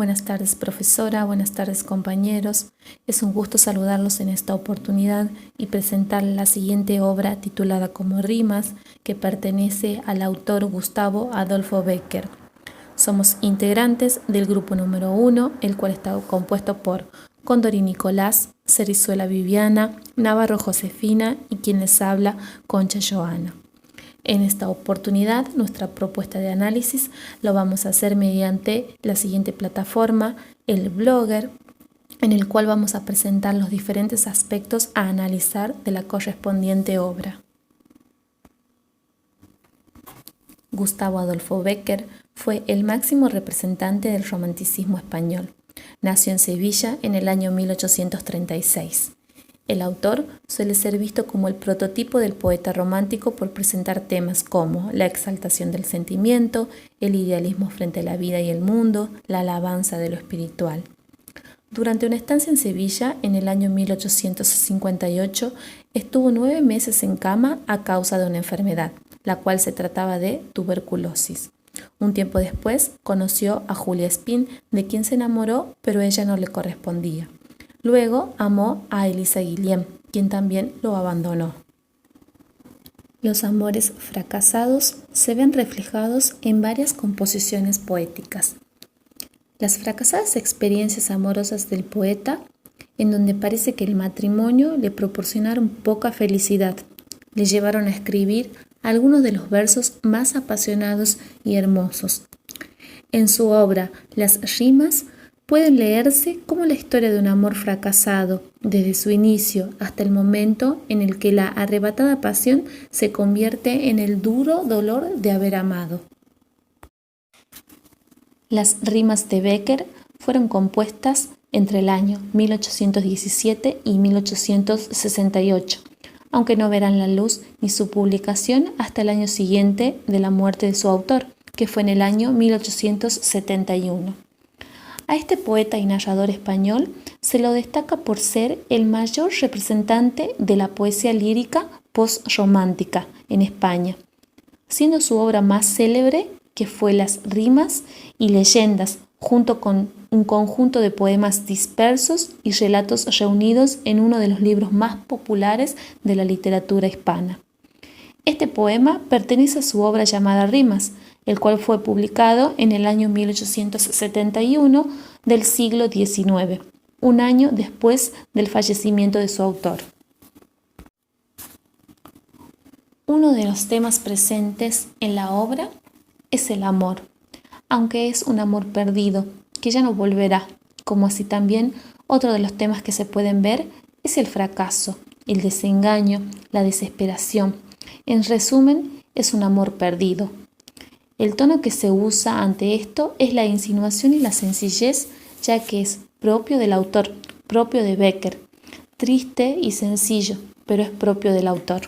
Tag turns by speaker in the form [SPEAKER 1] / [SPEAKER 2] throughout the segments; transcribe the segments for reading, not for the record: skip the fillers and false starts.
[SPEAKER 1] Buenas tardes, profesora. Buenas tardes, compañeros. Es un gusto saludarlos en esta oportunidad y presentar la siguiente obra titulada como Rimas, que pertenece al autor Gustavo Adolfo Bécquer. Somos integrantes del grupo número 1, el cual está compuesto por Condori Nicolás, Cerizuela Viviana, Navarro Josefina y quien les habla, Concha Joana. En esta oportunidad, nuestra propuesta de análisis lo vamos a hacer mediante la siguiente plataforma, el Blogger, en el cual vamos a presentar los diferentes aspectos a analizar de la correspondiente obra. Gustavo Adolfo Bécquer fue el máximo representante del romanticismo español. Nació en Sevilla en el año 1836. El autor suele ser visto como el prototipo del poeta romántico por presentar temas como la exaltación del sentimiento, el idealismo frente a la vida y el mundo, la alabanza de lo espiritual. Durante una estancia en Sevilla, en el año 1858, estuvo 9 meses en cama a causa de una enfermedad, la cual se trataba de tuberculosis. Un tiempo después conoció a Julia Espín, de quien se enamoró, pero ella no le correspondía. Luego amó a Elisa Guillem, quien también lo abandonó. Los amores fracasados se ven reflejados en varias composiciones poéticas. Las fracasadas experiencias amorosas del poeta, en donde parece que el matrimonio le proporcionaron poca felicidad, le llevaron a escribir algunos de los versos más apasionados y hermosos. En su obra, Las rimas pueden leerse como la historia de un amor fracasado, desde su inicio hasta el momento en el que la arrebatada pasión se convierte en el duro dolor de haber amado. Las rimas de Bécquer fueron compuestas entre el año 1817 y 1868, aunque no verán la luz ni su publicación hasta el año siguiente de la muerte de su autor, que fue en el año 1871. A este poeta y narrador español se lo destaca por ser el mayor representante de la poesía lírica postromántica en España, siendo su obra más célebre que fue Las rimas y leyendas, junto con un conjunto de poemas dispersos y relatos reunidos en uno de los libros más populares de la literatura hispana. Este poema pertenece a su obra llamada Rimas, el cual fue publicado en el año 1871 del siglo XIX, un año después del fallecimiento de su autor. Uno de los temas presentes en la obra es el amor, aunque es un amor perdido, que ya no volverá, como así también otro de los temas que se pueden ver es el fracaso, el desengaño, la desesperación. En resumen, es un amor perdido. El tono que se usa ante esto es la insinuación y la sencillez, ya que es propio del autor, propio de Bécquer, triste y sencillo, pero es propio del autor.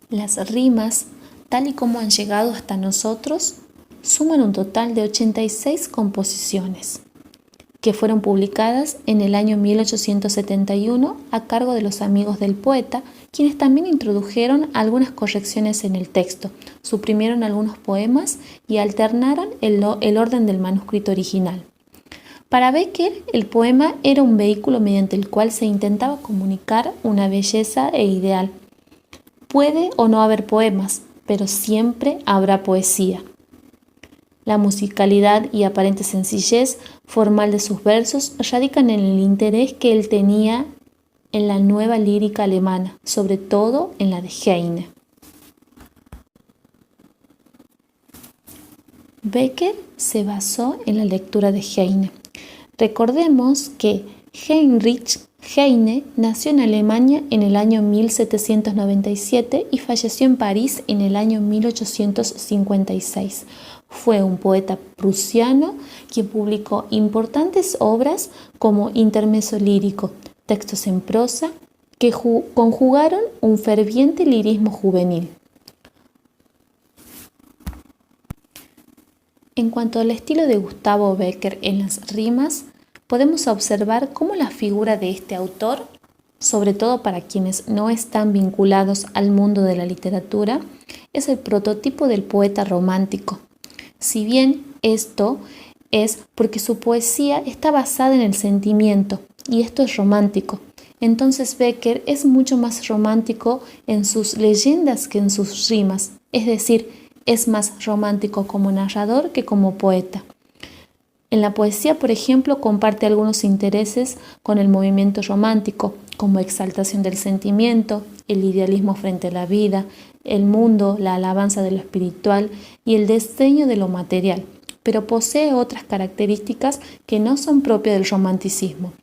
[SPEAKER 1] Las rimas, tal y como han llegado hasta nosotros, suman un total de 86 composiciones, que fueron publicadas en el año 1871 a cargo de los amigos del poeta, quienes también introdujeron algunas correcciones en el texto, suprimieron algunos poemas y alternaron el orden del manuscrito original. Para Bécquer, el poema era un vehículo mediante el cual se intentaba comunicar una belleza e ideal. Puede o no haber poemas, pero siempre habrá poesía. La musicalidad y aparente sencillez formal de sus versos radican en el interés que él tenía en la nueva lírica alemana, sobre todo en la de Heine. Bécquer se basó en la lectura de Heine. Recordemos que Heinrich Heine nació en Alemania en el año 1797 y falleció en París en el año 1856. Fue un poeta prusiano quien publicó importantes obras como Intermezzo lírico, textos en prosa que conjugaron un ferviente lirismo juvenil. En cuanto al estilo de Gustavo Bécquer en las rimas, podemos observar cómo la figura de este autor, sobre todo para quienes no están vinculados al mundo de la literatura, es el prototipo del poeta romántico. Si bien esto es porque su poesía está basada en el sentimiento, y esto es romántico. Entonces Becker es mucho más romántico en sus leyendas que en sus rimas, es decir, es más romántico como narrador que como poeta. En la poesía, por ejemplo, comparte algunos intereses con el movimiento romántico, como exaltación del sentimiento, el idealismo frente a la vida, el mundo, la alabanza de lo espiritual y el desdeño de lo material, pero posee otras características que no son propias del romanticismo.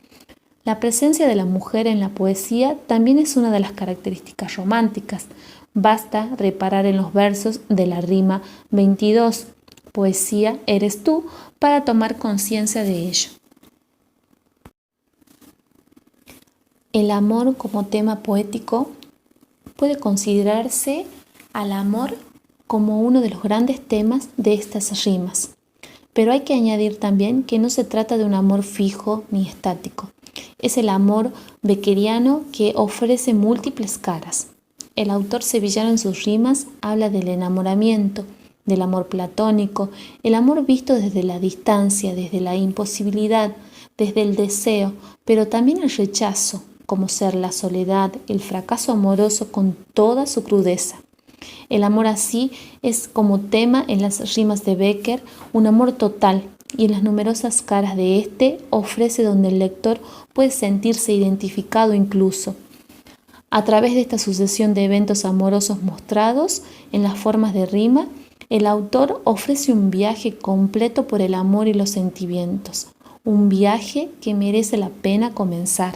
[SPEAKER 1] La presencia de la mujer en la poesía también es una de las características románticas. Basta reparar en los versos de la rima 22, poesía eres tú, para tomar conciencia de ello. El amor como tema poético puede considerarse al amor como uno de los grandes temas de estas rimas. Pero hay que añadir también que no se trata de un amor fijo ni estático. Es el amor beckeriano que ofrece múltiples caras. El autor sevillano en sus rimas habla del enamoramiento, del amor platónico, el amor visto desde la distancia, desde la imposibilidad, desde el deseo, pero también el rechazo, como ser la soledad, el fracaso amoroso con toda su crudeza. El amor así es como tema en las rimas de Becker, un amor total, y en las numerosas caras de este ofrece donde el lector puede sentirse identificado incluso. A través de esta sucesión de eventos amorosos mostrados en las formas de rima, el autor ofrece un viaje completo por el amor y los sentimientos, un viaje que merece la pena comenzar.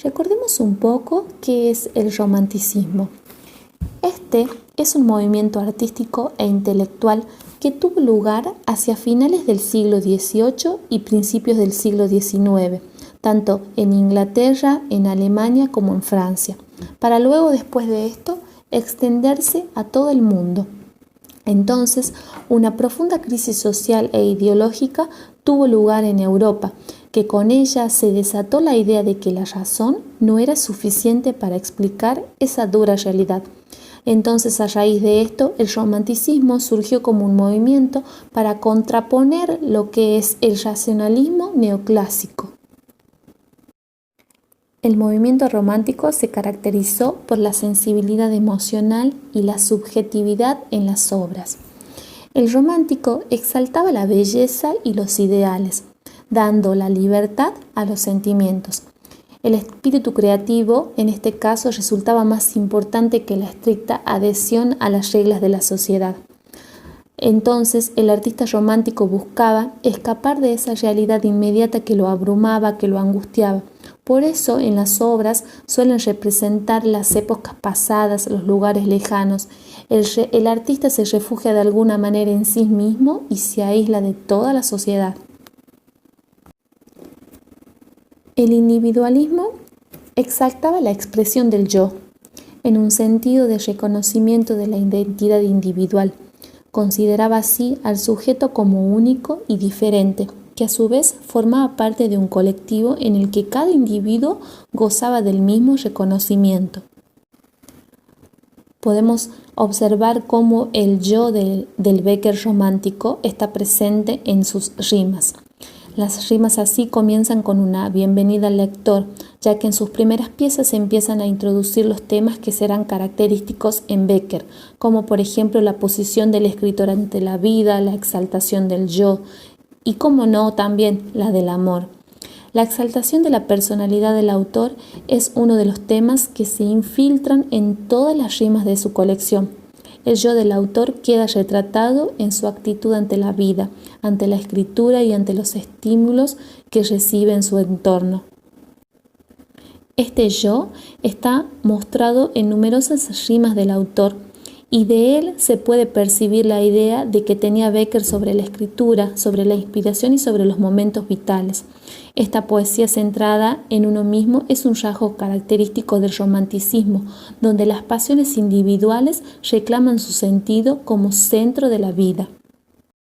[SPEAKER 1] Recordemos un poco qué es el romanticismo. Este es un movimiento artístico e intelectual que tuvo lugar hacia finales del siglo XVIII y principios del siglo XIX, tanto en Inglaterra, en Alemania como en Francia, para luego, después de esto, extenderse a todo el mundo. Entonces, una profunda crisis social e ideológica tuvo lugar en Europa, que con ella se desató la idea de que la razón no era suficiente para explicar esa dura realidad. Entonces, a raíz de esto, el romanticismo surgió como un movimiento para contraponer lo que es el racionalismo neoclásico. El movimiento romántico se caracterizó por la sensibilidad emocional y la subjetividad en las obras. El romántico exaltaba la belleza y los ideales, dando la libertad a los sentimientos. El espíritu creativo, en este caso, resultaba más importante que la estricta adhesión a las reglas de la sociedad. Entonces, el artista romántico buscaba escapar de esa realidad inmediata que lo abrumaba, que lo angustiaba. Por eso, en las obras suelen representar las épocas pasadas, los lugares lejanos. El artista se refugia de alguna manera en sí mismo y se aísla de toda la sociedad. El individualismo exaltaba la expresión del yo, en un sentido de reconocimiento de la identidad individual. Consideraba así al sujeto como único y diferente, que a su vez formaba parte de un colectivo en el que cada individuo gozaba del mismo reconocimiento. Podemos observar cómo el yo del Becker romántico está presente en sus rimas. Las rimas así comienzan con una bienvenida al lector, ya que en sus primeras piezas se empiezan a introducir los temas que serán característicos en Becker, como por ejemplo la posición del escritor ante la vida, la exaltación del yo y, como no, también la del amor. La exaltación de la personalidad del autor es uno de los temas que se infiltran en todas las rimas de su colección. El yo del autor queda retratado en su actitud ante la vida, ante la escritura y ante los estímulos que recibe en su entorno. Este yo está mostrado en numerosas rimas del autor y de él se puede percibir la idea de que tenía Becker sobre la escritura, sobre la inspiración y sobre los momentos vitales. Esta poesía centrada en uno mismo es un rasgo característico del romanticismo, donde las pasiones individuales reclaman su sentido como centro de la vida.